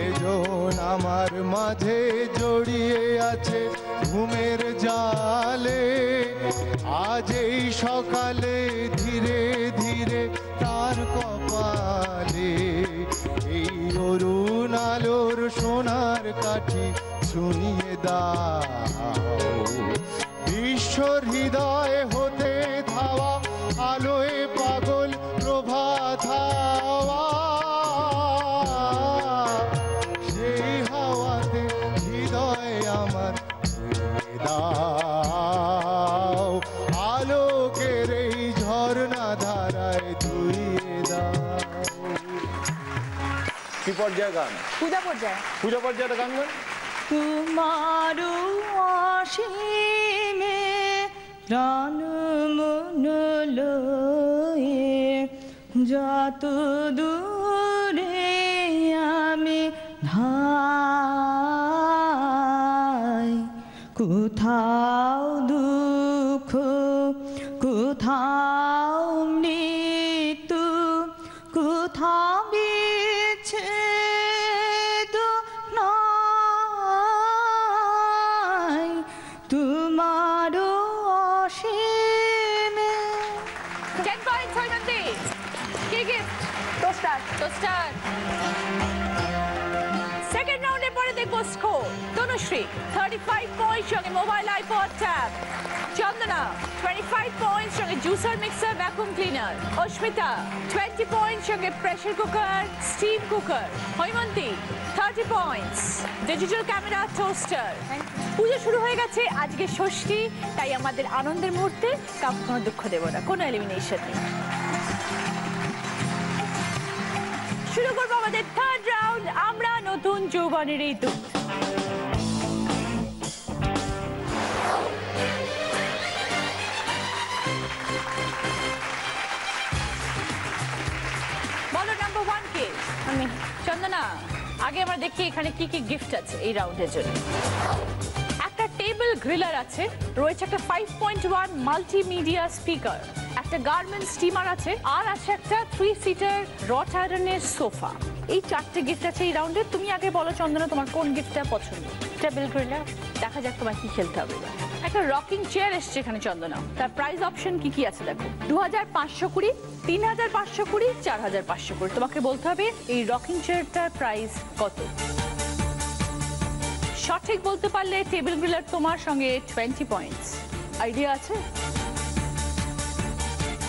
এজন আমার মাঝে জড়িয়ে আছে ঘুমের জালে, আজ এই সকালে ধীরে ধীরে তার কপালে এই অরুণ আলোর সোনার কাঠি শুনিয়ে দাও। বিশ্বর হৃদয় হতে ধাওয়া আলোয় পাগল প্রভাত হাওয়া, সেই হাওয়াতে হৃদয় আমার ধুয়ে দাও আলোকের এই ঝর্ণা ধারায় ধুইয়ে দাও। কি পর্যায়ে গান? পূজা পর্যায়ে। পূজা পর্যায়ে গান গান। তোমার অসীমে প্রাণ মন লয়ে যত দূরে আমি ধাই, কোথাও দুঃখ কোথাও মৃত্যু কোথাও বিচ্ছেদ নাই, তোমার অসীমে। 10 পয়েন্ট হৈমন্তী। কি গিফট? টোস্টার। টোস্টার। সেকেন্ড রাউন্ডের পরে দেখবো স্কোর। তনুশ্রী 35 পয়েন্ট সঙ্গে মোবাইল আইপড ট্যাব, চন্দনা 25 পয়েন্ট সঙ্গে জুসার মিক্সার ভ্যাকুয়াম ক্লিনার, অস্মিতা 20 পয়েন্ট সঙ্গে pressure cooker steam cooker, Haimanti 30 points digital camera toaster. পুজো শুরু হয়ে গেছে, আজকে ষষ্ঠী, তাই আমাদের আনন্দের মুহূর্তে কাউকে কোনো দুঃখ দেব না, কোনো এলিমিনেশন নেই। শুরু করবো আমাদের থার্ড রাউন্ড, আমরা নতুন যৌবনের এই দূত। বলো নাম্বার 1 কে? আমি। চন্দনা, আগে আমরা দেখি এখানে কি কি গিফট আছে এই রাউন্ডের জন্য। একটা টেবিল গ্রিলার আছে, রয়েছে একটা 5.1 মাল্টিমিডিয়া স্পিকার, একটা গার্মেন্ট স্টিমার আছে, আর আছে একটা 3 সিটার রট আয়রনের সোফা। এই 4টে গিফট আছে এই রাউন্ডে। তুমি আগে বলো চন্দনা, তোমার কোন গিফটটা পছন্দ? Table griller. দেখা যাক তোমার কি খেলতে হবে এবার। একটা রকিং চেয়ার এসছে এখানে চন্দনা, তার প্রাইস অপশন কি কি আছে দেখো। 2520, 3520, 4520। তোমাকে বলতে হবে এই রকিং চেয়ারটার প্রাইস কত। সঠিক বলতে পারলে টেবিল গ্রিলার তোমার সঙ্গে 20 পয়েন্টস। আইডিয়া আছে?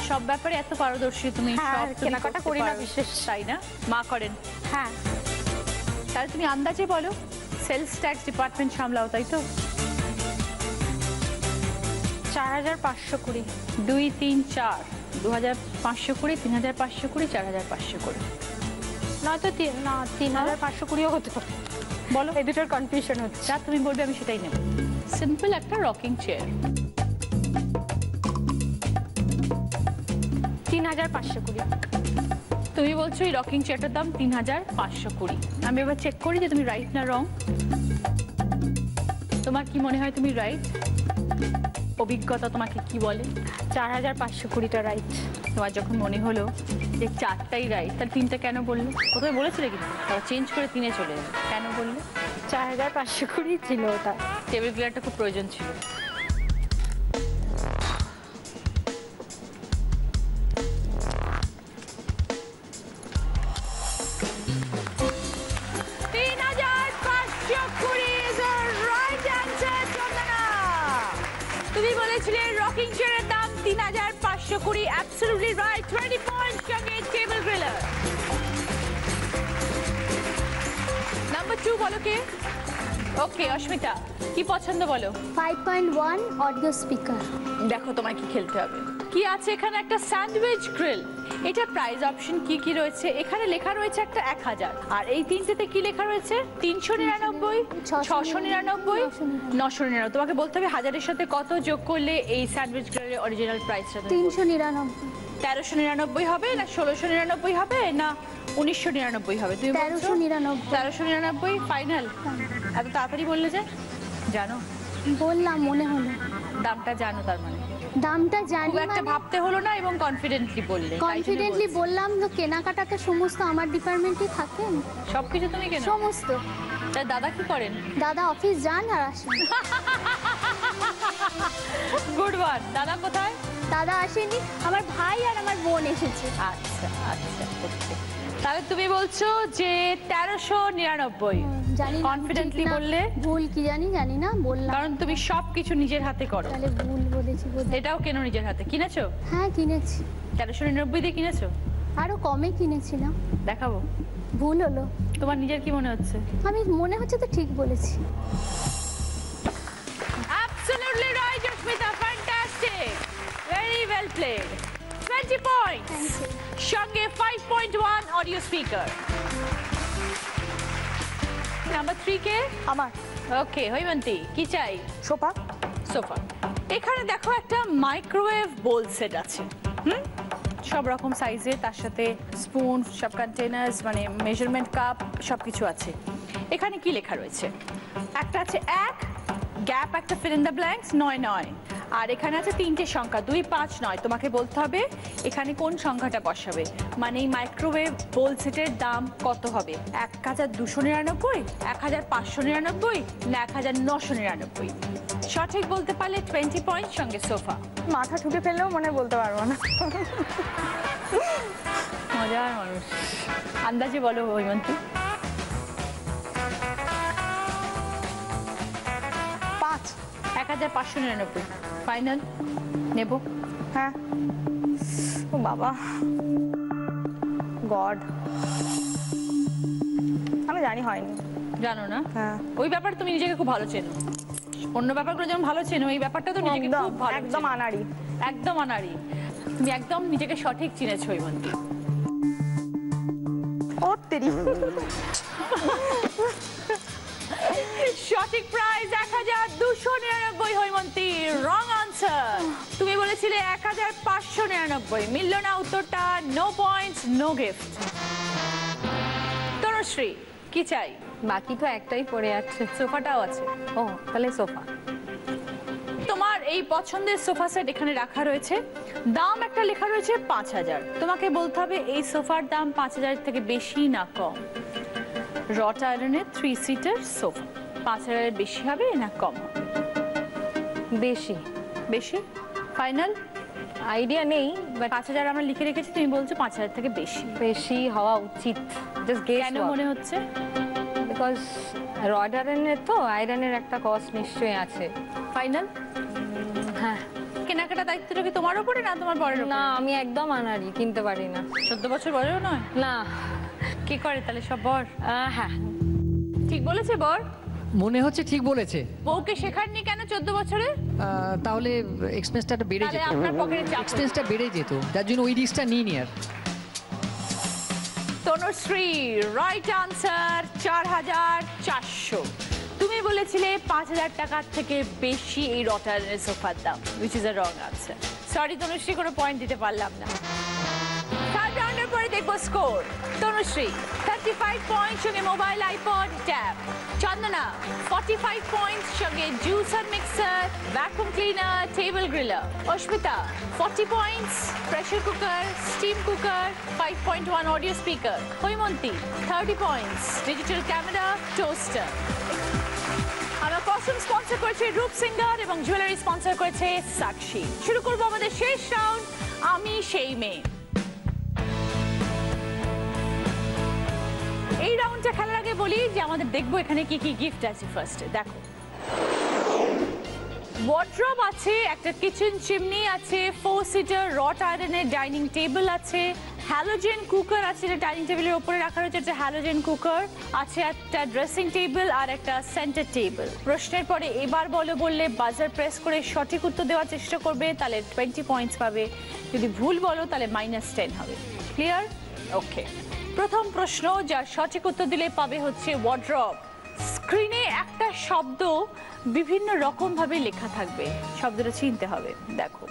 সব ব্যাপারে এত পারদর্শী তুমি, হ্যাঁ, সব তুমি কেনাকাটা করতে করি না পারো। বিশেষ। তাই না? মা করেন। হ্যাঁ, তাহলে তুমি আন্দাজে বলো, সেলস ট্যাক্স ডিপার্টমেন্ট সামলাও তাই তো? 4520। 2, 3, 4, 2520, 3520, 4520। নয়তো 3520 হতো। বলো, এই দুটোর কনফিউশন হচ্ছে। যা তুমি বলবে আমি সেটাই নেব। সিম্পল একটা রকিং চেয়ার। 3520। তুমি বলছো এই রকিং চেয়ারটার দাম 3520। আমি এবার চেক করি যে তুমি রাইট না রং। তোমার কি মনে হয় তুমি রাইট? অভিজ্ঞতা তোমাকে কি বলে? 4520টা রাইট। তোমার যখন মনে হলো যে 4টাই রাইট, তাহলে 3টা কেন বললে? প্রথমে বলেছিলে কিন্তু তারপর চেঞ্জ করে 3-এ চলে যাবে, কেন বললে? 4520 ছিল ওটা। টেবিল ক্লিয়ারটা খুব প্রয়োজন ছিল। তুমি বলেছিলে রকিং চেয়ারের দাম 3520। Absolutely right. 20 পয়েন্টস সঙ্গে টেবিল গ্রিলার। নাম্বার 2 বলো কে? ওকে অস্মিতা, কি পছন্দ বলো। 5.1 অডিও স্পিকার। দেখো তোমায় কি খেলতে হবে। কি আছে এখানে? একটা স্যান্ডউইচ গ্রিল। এটা প্রাইস অপশন কি কি রয়েছে? এখানে লেখা রয়েছে একটা 1000, আর এই তিনটেতে কি লেখা রয়েছে? 399, 699, 999। তোমাকে বলতে হবে হাজারের সাথে কত যোগ করলে এই স্যান্ডউইচ গ্রিলের অরিজিনাল প্রাইসটা 399। 1399 হবে না 1699 হবে না 1999 হবে? তুমি বলছো 1399। 1399 ফাইনাল? এত তাড়াতাড়ি বললে যে? জানো বললাম, মনে হলো। দামটা জানো তার মানে? দামটা জানি খুব একটা মানে ভাবতে হলো না এবং কনফিডেন্টলি বললে। কনফিডেন্টলি বললাম। তো কেনাকাটাতে সমস্ত আমার ডিপার্টমেন্টই থাকেন, সবকিছু তুমি কেন? সমস্ত। তাই দাদা কি করেন? দাদা অফিস যান আর আসেন। Good one. দাদা কোথায়? দাদা আসেনি, আমার ভাই আর আমার বোন এসেছে। আচ্ছা আচ্ছা, ওকে। তাহলে তুমি বলছো যে 1399। জানি না, কনফিডেন্টলি ঠিক না, বললে? ভুল কি জানি না, বললাম। কারণ তুমি সবকিছু নিজের হাতে করো। তাহলে ভুল বলেছি বোধহয়। এটাও কেন নিজের হাতে? কিনেছো? হ্যাঁ কিনেছি, 1399 দিয়ে কিনেছো? আরো কমে কিনেছিলাম। দেখাবো। ভুল হলো। তোমার নিজের কি মনে হচ্ছে? আমি মনে হচ্ছে তো ঠিক বলেছি। Absolutely right, Jasmita. Fantastic. Very well played. 20 points. Thank you. সঙ্গে 5.1 অডিও স্পিকার। নাম্বার 3 কে? আমার ওকে হৈমন্তী, কি চাই? সোফা। সোফা। এখানে দেখো একটা মাইক্রোওয়েভ বোল সেট আছে। সব রকম সাইজে, তার সাথে স্পুন, সব কন্টেনার্স, মানে মেজারমেন্ট কাপ সবকিছু আছে। এখানে কি লেখা রয়েছে? একটা আছে 1, গ্যাপ একটা ফিল ইন দ্য ব্ল্যাঙ্কস 99, আর এখানে আছে 3টে সংখ্যা 2, 5, 9। তোমাকে বলতে হবে এখানে কোন সংখ্যাটা বসাবে, মানে এই মাইক্রোওয়েভ বোল সেটের দাম কত হবে? 1299, 1599 না 1999? সঠিক বলতে পারলে 20 পয়েন্ট সঙ্গে সোফা। মাথা ঠুকে ফেললেও মনে বলতে পারবো না। মজার মানুষ। আন্দাজে বলো হৈমন্তী। 5। 1599 ফাইনাল নেব। হ্যাঁ। ও বাবা, গড, আমি জানি হয়নি। জানো না? হ্যাঁ। ওই ব্যাপার তুমি নিজেকে খুব ভালো চেনো। অন্য ব্যাপারগুলো যেমন ভালো চেনো, এই ব্যাপারটা তো নিজেকে একদম খুব ভালো একদম চেনো। আনাড়ি। একদম আনাড়ি। তুমি একদম নিজেকে সঠিক চিনেছো হৈমন্তী। ও তেরি। সঠিক প্রাইস 1299 হৈমন্তী। Wrong answer. তুমি বলেছিলে 1599। মিলল না উত্তরটা। No points, no gift. Tanushree, কি চাই? বাকি তো একটাই পড়ে আছে। সোফাটাও আছে। ও, তাহলে সোফা। তোমার এই পছন্দের সোফা সেট এখানে রাখা রয়েছে। দাম একটা লেখা রয়েছে 5000। তোমাকে বলতে হবে এই সোফার দাম 5000 থেকে বেশি না কম। রট আয়রনের 3 সিটার সোফা 5000 বেশি হবে না কম হবে? বেশি বেশি? ফাইনাল আইডিয়া নেই, বাট 5,000 আমরা লিখে রেখেছি, তুমি বলছো 5,000 থেকে বেশি। বেশি হওয়া উচিত। জাস্ট গেস কেন মনে হচ্ছে? বিকজ রড আয়রনের তো আয়রনের একটা কস্ট নিশ্চয়ই আছে। ফাইনাল? হ্যাঁ। কেনাকাটা দায়িত্বটা কি তোমার উপরে না তোমার বরের উপরে? না, আমি একদম আনাড়ি, কিনতে পারি না। 14 বছর বয়সও নয়? না। কি করে তাহলে সব বর? হ্যাঁ। ঠিক বলেছে বর? মনে হচ্ছে ঠিক বলেছে। বউকে শেখাননি কেন 14 বছরে? তাহলে এক্সপেন্সটা বেড়ে তাহলে যেত, আপনার পকেটে চাপ। এক্সপেন্সটা বেড়ে যেত, তার জন্য ওই রিস্কটা নিইনি আর। Tanushree right answer 4,400। তুমি বলেছিলে 5,000 টাকার থেকে বেশি এই রটারের সোফার দাম, which is a wrong answer. Sorry Tanushree, কোনো পয়েন্ট দিতে পারলাম না। থার্ড রাউন্ডের পরে দেখবো স্কোর। তনুশ্রী 35 পয়েন্ট, সঙ্গে mobile, iPod, tab. Chandana 45 point, সঙ্গে juicer, mixer, vacuum cleaner, table griller. Asmita 40 points, pressure cooker, steam cooker, 5.1 audio speaker. Haimanti 30 points, digital camera, toaster. আমরা কস্টিউম স্পন্সর করেছে রূপ সিঙ্গার এবং জুয়েলারি স্পন্সর করেছে সাক্ষী। শুরু করবো আমাদের শেষ রাউন্ড, আমি সেই মেয়ে। এই রাউন্ডটা খেলার আগে বলি যে আমাদের দেখবো এখানে কি কি গিফট আছে। ফার্স্টে দেখো, ওয়ার্ড্রব আছে, একটা কিচেন চিমনি আছে, 4 সিটার রট আয়রনের ডাইনিং টেবিল আছে, হ্যালোজেন কুকার আছে, যেটা ডাইনিং টেবিলের উপরে রাখা রয়েছে, একটা হ্যালোজেন কুকার আছে, একটা ড্রেসিং টেবিল আর একটা সেন্টার টেবিল। প্রশ্নের পরে এবার বলো বললে বাজার প্রেস করে সঠিক উত্তর দেওয়ার চেষ্টা করবে, তাহলে 20 পয়েন্টস পাবে। যদি ভুল বলো তাহলে -10 হবে। ক্লিয়ার? ওকে। প্রথম প্রশ্ন, যার সঠিক উত্তর দিলে পাবে হচ্ছে ওয়ার্ড্রব। স্ক্রিনে একটা শব্দ বিভিন্ন রকম ভাবে লেখা থাকবে, শব্দটা চিনতে হবে। দেখো,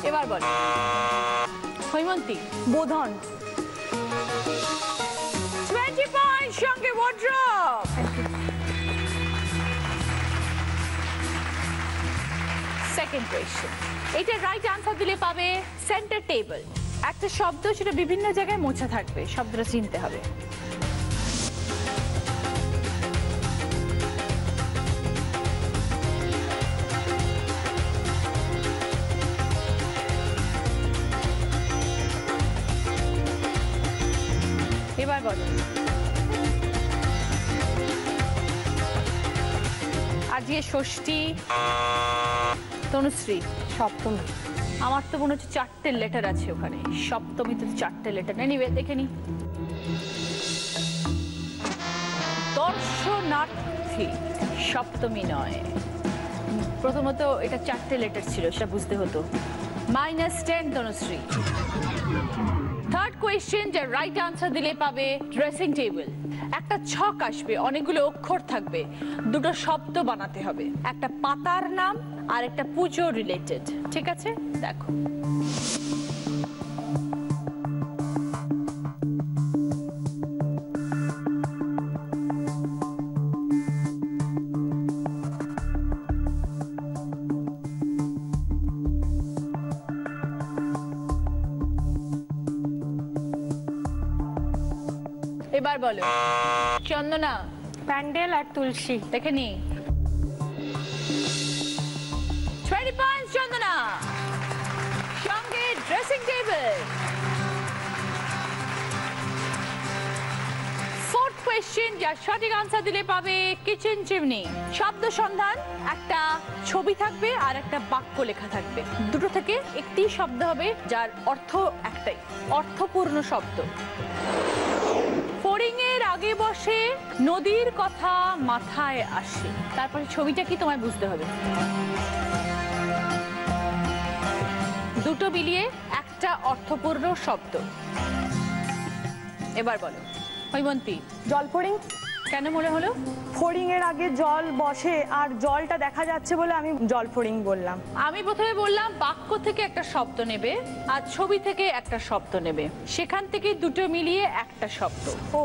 এবার বল। হৈমন্তী বোধন। 20 পয়েন্ট, সঙ্গে ওয়ার্ড্রব। সেকেন্ড কোয়েশ্চেন, এটা রাইট আনসার দিলে পাবে সেন্টার টেবিল। একটা শব্দ, সেটা বিভিন্ন জায়গায় মোছা থাকবে, শব্দটা চিনতে হবে। এবার বলো। আজকে ষষ্ঠী। তনুশ্রী সপ্তমী। আমার তো মনে হচ্ছে 4টে লেটার আছে ওখানে, সপ্তমী তো 4টে লেটার। এনিওয়ে দেখে নি। দর্শনার্থী সপ্তমী নয়। প্রথমত এটা 4টে লেটার ছিল, সেটা বুঝতে হতো। -10 তনুশ্রী। থার্ড কোয়েশ্চেন, যে রাইট আনসার দিলে পাবে ড্রেসিং টেবিল। একটা ছক আসবে, অনেকগুলো অক্ষর থাকবে, দুটো শব্দ বানাতে হবে, একটা পাতার নাম আর একটা পুজো রিলেটেড। ঠিক আছে, দেখো। এবার বলো। চন্দনা প্যান্ডেল আর তুলসী। দেখে নি। 20 পয়েন্টস চন্দনা, সঙ্গে ড্রেসিং টেবিল। ফোর্থ কোয়েশ্চেন, যার সঠিক আনসার দিলে পাবে কিচেন চিমনি। শব্দ সন্ধান, একটা ছবি থাকবে আর একটা বাক্য লেখা থাকবে, দুটো থেকে একটি শব্দ হবে যার অর্থ একটাই, অর্থপূর্ণ শব্দ। ফড়িং এর আগে বসে নদীর কথা মাথায় আসে, তারপরে ছবিটা কি তোমায় বুঝতে হবে। দুটো মিলিয়ে একটা অর্থপূর্ণ শব্দ। এবার বলো হৈমন্তী। জলফড়িং। কেন মনে হলো? ফড়িং এর আগে জল বসে আর জলটা দেখা যাচ্ছে বলে আমি জলফড়িং বললাম। আমি প্রথমে বললাম বাক্য থেকে একটা শব্দ নেবে আর ছবি থেকে একটা শব্দ নেবে, সেখান থেকে দুটো মিলিয়ে একটা শব্দ। ও,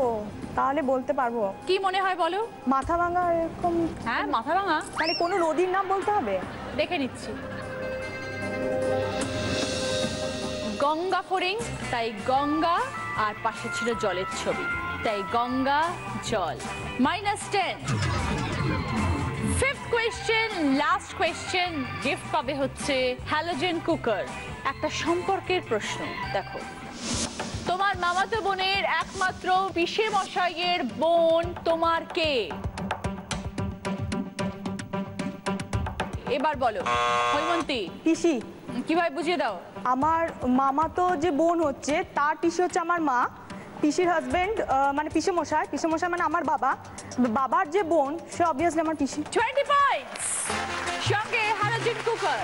তাহলে বলতে পারবো। কি মনে হয় বলো? মাথা ভাঙা এরকম। হ্যাঁ, মাথা ভাঙা। মানে কোনো নদীর নাম বলতে হবে? দেখে নিচ্ছি। গঙ্গা ফড়িং, তাই গঙ্গা আর পাশে ছিল জলের ছবি, তাই গঙ্গা জল। -10। Fifth question, last question, gift পাবে হচ্ছে হ্যালোজেন কুকার। একটা সম্পর্কের প্রশ্ন। দেখো, তোমার মামাতো বোনের একমাত্র পিসে মশাইয়ের বোন তোমার কে? এবার বলো হৈমন্তী। পিসি। কিভাবে বুঝিয়ে দাও? আমার মামাতো যে বোন হচ্ছে তার পিসি হচ্ছে আমার মা, পিসির হাজবেন্ড মানে পিসে মশাই মানে আমার বাবা, বাবার যে বোন সে অবভিয়াসলি আমার পিসি। 20 পয়েন্টস, সঙ্গে হ্যালোজেন কুকার।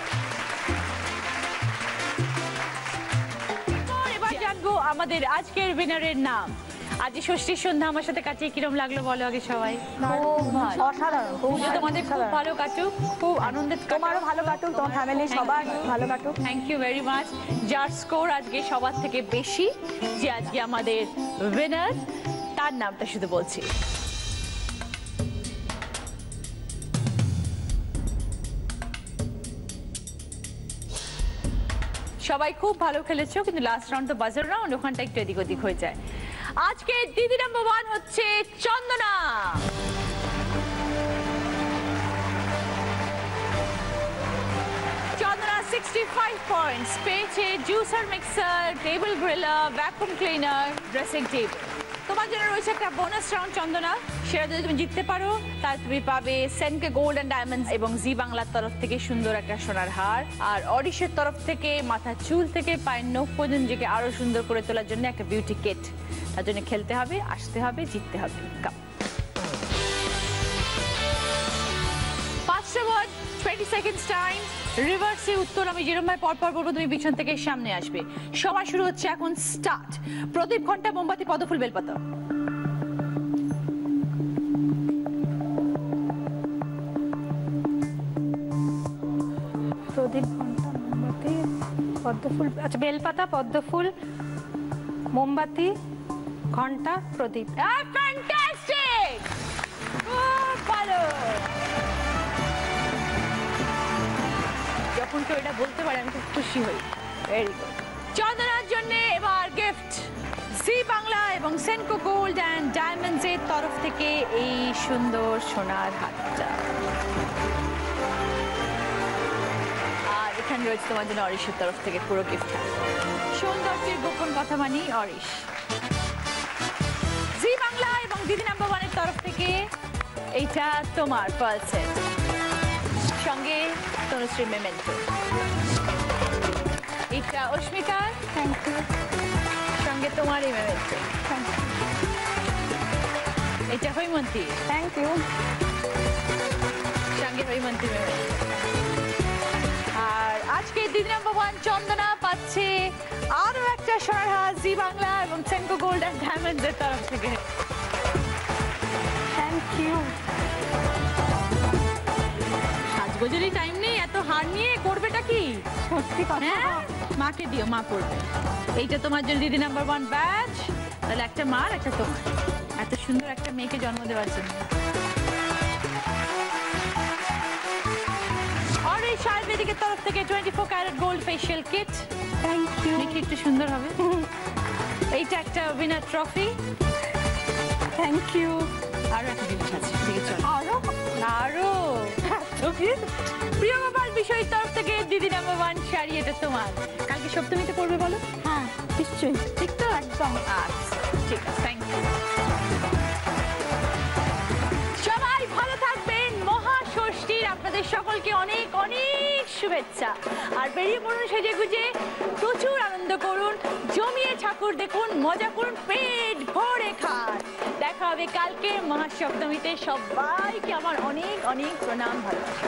এবার জানবো আমাদের আজকের উইনারের নাম। আজ ষষ্ঠীর সন্ধ্যা আমার সাথে কাটিয়ে কিরম লাগলো বলো আগে সবাই? খুব ভালো, অসাধারণ। তোমাদের খুব ভালো কাটুক, খুব আনন্দিত। তোমারও ভালো কাটুক, তোমার ফ্যামিলি সবার ভালো কাটুক। Thank you very much. যার স্কোর আজকে সবার থেকে বেশি, যে আজকে আমাদের উইনার, তার নামটা শুধু বলছি। সবাই খুব ভালো খেলেছো, কিন্তু লাস্ট রাউন্ড তো বাজার রাউন্ড, ওখানটা একটু এদিক ওদিক হয়ে যায়। আজকে দিদি নাম্বার 1 হচ্ছে চন্দনা। চন্দনা 65 পয়েন্টস পেয়েছে। Juicer, mixer, table griller, vacuum cleaner, dressing table. তোমার জন্য রয়েছে একটা বোনাস রাউন্ড চন্দনা, সেটা যদি তুমি জিততে পারো তাহলে তুমি পাবে সেনকে গোল্ড অ্যান্ড ডায়মন্ডস এবং জি বাংলার তরফ থেকে সুন্দর একটা সোনার হার, আর অডিশের তরফ থেকে মাথার চুল থেকে পায়ের নখ পর্যন্ত নিজেকে আরো সুন্দর করে তোলার জন্য একটা বিউটি কিট। তার জন্য খেলতে হবে, আসতে হবে, জিততে হবে। কাপ 5টা ওয়ার্ড, 20 সেকেন্ডস টাইম। রিভার্সে উত্তর আমি যেরকম ভাবে পরপর বলবো, তুমি পিছন থেকে সামনে আসবে। সময় শুরু হচ্ছে এখন, স্টার্ট। প্রদীপ, ঘন্টা, মোমবাতি, পদ্মফুল, বেলপাতা। প্রদীপ, ঘন্টা, মোমবাতি, পদ্মফুল, আচ্ছা বেলপাতা, পদ্মফুল, মোমবাতি, ঘন্টা, প্রদীপ। ফ্যান্টাস্টিক, খুব ভালো। যখন কেউ এটা বলতে পারে আমি খুব খুশি হই। Very good. চন্দনার জন্য এবার গিফট জি বাংলা এবং সেনকো গোল্ড অ্যান্ড ডায়মন্ডস এর তরফ থেকে এই সুন্দর সোনার হারটা। আর এখানে রয়েছে তোমার জন্য অরিশের তরফ থেকে পুরো গিফট। সৌন্দর্যের গোপন কথা মানি অরিশ। জি বাংলা এবং দিদি নাম্বার 1 এর তরফ থেকে এইটা তোমার পার্ল সেট, সঙ্গে তনুশ্রী মেমেন্টো। এটা অস্মিকা, থ্যাংক ইউ, সঙ্গে তোমার এই মেমেন্টো। এটা হৈমন্তী, থ্যাংক ইউ, সঙ্গে হৈমন্তী মেমেন্টো। আর আজকে দিদি নাম্বার 1 চন্দনা পাচ্ছে আরো একটা সোনার হার জি বাংলা এবং সেনকো গোল্ড অ্যান্ড ডায়মন্ডস এর তরফ থেকে। Thank you. সাজগোজেরই টাইম নেই, এত হার নিয়ে করবেটা কি? সত্যি কথা। মাকে দিও, মা পড়বে। এইটা তোমার জন্য দিদি নাম্বার 1 ব্যাচ, তাহলে একটা মার একটা তোমার, এত সুন্দর একটা মেয়েকে জন্ম দেওয়ার জন্য। আর এই আয়ুর্বেদিকের তরফ থেকে 24 carat gold facial kit. Thank you. দেখি একটু সুন্দর হবে। এইটা একটা উইনার ট্রফি। Thank you. আরো একটা জিনিস আছে, ঠিক আছে? আরো আরো প্রিয় গোপাল বিষয়ের তরফ থেকে দিদি নাম্বার 1 শাড়ি, এটা তোমার। কালকে সপ্তমীতে পড়বে বলো? হ্যাঁ নিশ্চয়ই। ঠিক তো? একদম। আচ্ছা ঠিক আছে, থ্যাংক ইউ। সবাই ভালো থাকবেন। মহাষষ্ঠীর আপনাদের সকলকে অনেক অনেক শুভেচ্ছা। আর বেরিয়ে পড়ুন সেজে গুজে, প্রচুর আনন্দ করুন, জমিয়ে ঠাকুর দেখুন, মজা করুন, পেট ভরে খান। দেখা হবে কালকে মহাসপ্তমীতে। সবাইকে আমার অনেক অনেক প্রণাম, ভালোবাসা।